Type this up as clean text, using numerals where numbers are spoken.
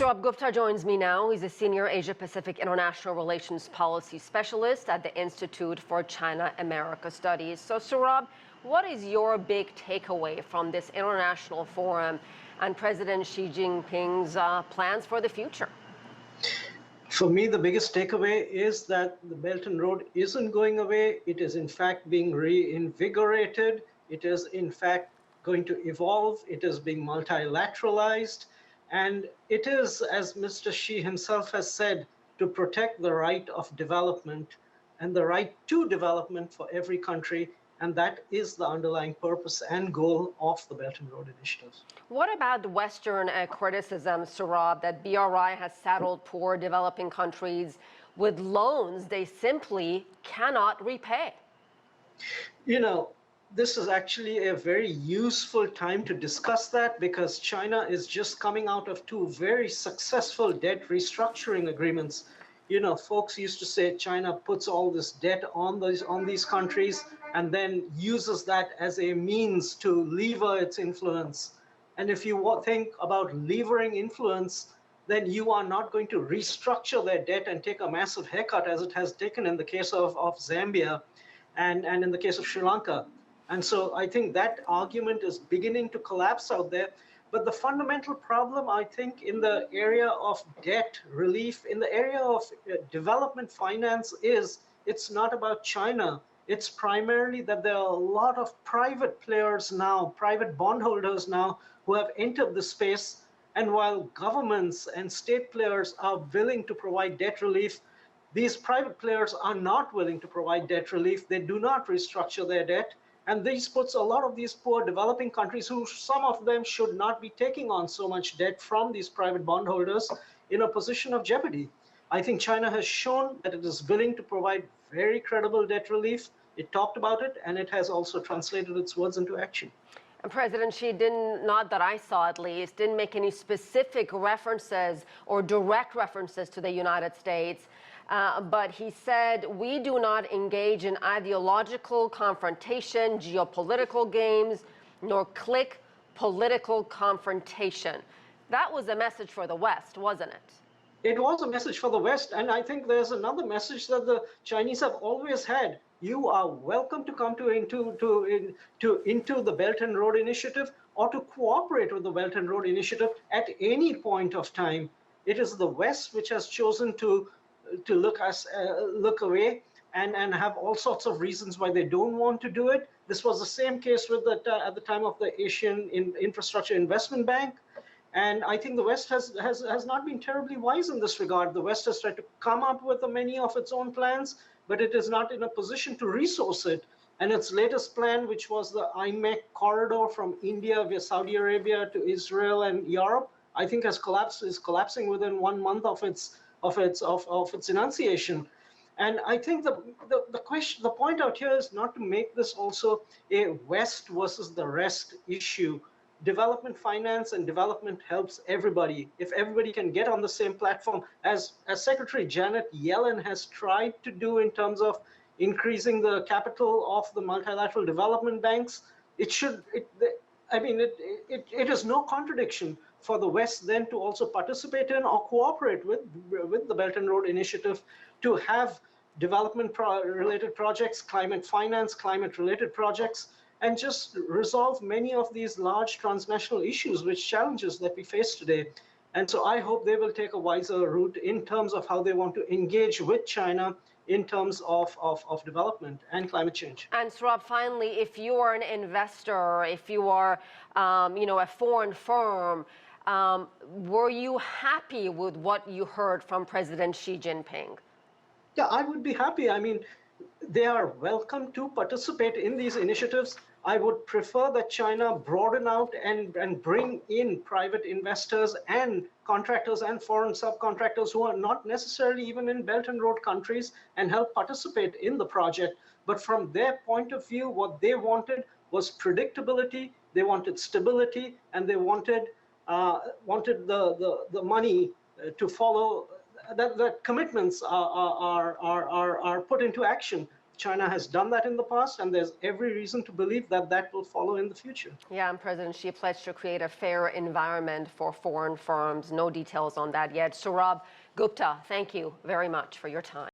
Sourabh Gupta joins me now. He's a senior Asia-Pacific International Relations Policy Specialist at the Institute for China-America Studies. So, Sourabh, what is your big takeaway from this international forum and President Xi Jinping's plans for the future? For me, the biggest takeaway is that the Belt and Road isn't going away. It is, in fact, being reinvigorated. It is, in fact, going to evolve. It is being multilateralized. And it is, as Mr. Xi himself has said, to protect the right of development and the right to development for every country. And that is the underlying purpose and goal of the Belt and Road Initiative. What about the Western criticism, Sourabh, that BRI has saddled poor developing countries with loans they simply cannot repay? You know, this is actually a very useful time to discuss that because China is just coming out of two very successful debt restructuring agreements. You know, folks used to say China puts all this debt on these countries and then uses that as a means to lever its influence. And if you think about levering influence, then you are not going to restructure their debt and take a massive haircut as it has taken in the case of Zambia and in the case of Sri Lanka. And so I think that argument is beginning to collapse out there. But the fundamental problem, I think, in the area of debt relief, in the area of development finance is it's not about China. It's primarily that there are a lot of private players now, private bondholders now, who have entered the space. And while governments and state players are willing to provide debt relief, these private players are not willing to provide debt relief. They do not restructure their debt. And this puts a lot of these poor developing countries, who some of them should not be taking on so much debt from these private bondholders, in a position of jeopardy. I think China has shown that it is willing to provide very credible debt relief. It talked about it, and it has also translated its words into action. And President Xi didn't, not that I saw at least, didn't make any specific references or direct references to the United States. But he said, we do not engage in ideological confrontation, geopolitical games, nor clique political confrontation. That was a message for the West, wasn't it? It was a message for the West. And I think there's another message that the Chinese have always had. You are welcome to come into the Belt and Road Initiative or to cooperate with the Belt and Road Initiative at any point of time. It is the West which has chosen to look away and have all sorts of reasons why they don't want to do it. This was the same case with at the time of the Asian Infrastructure Investment Bank. And I think the West has not been terribly wise in this regard. The West has tried to come up with many of its own plans, but it is not in a position to resource it. And its latest plan, which was the IMEC corridor from India via Saudi Arabia to Israel and Europe, I think is collapsing within 1 month of its enunciation. And I think the point out here is not to make this also a West versus the rest issue. Development finance and development helps everybody. If everybody can get on the same platform, as Secretary Janet Yellen has tried to do in terms of increasing the capital of the multilateral development banks, it is no contradiction for the West then to also participate in or cooperate with the Belt and Road Initiative to have development-related projects, climate finance, climate-related projects, and just resolve many of these large transnational issues, challenges that we face today. And so I hope they will take a wiser route in terms of how they want to engage with China in terms of development and climate change. And Sourabh, finally, if you are an investor, if you are a foreign firm, were you happy with what you heard from President Xi Jinping? Yeah, I would be happy. I mean, they are welcome to participate in these initiatives. I would prefer that China broaden out and bring in private investors and contractors and foreign subcontractors who are not necessarily even in Belt and Road countries and help participate in the project. But from their point of view, what they wanted was predictability, they wanted stability, and they wanted the money to follow, that commitments are put into action. China has done that in the past, and there's every reason to believe that that will follow in the future. Yeah, and President Xi pledged to create a fair environment for foreign firms. No details on that yet. Sourabh Gupta, thank you very much for your time.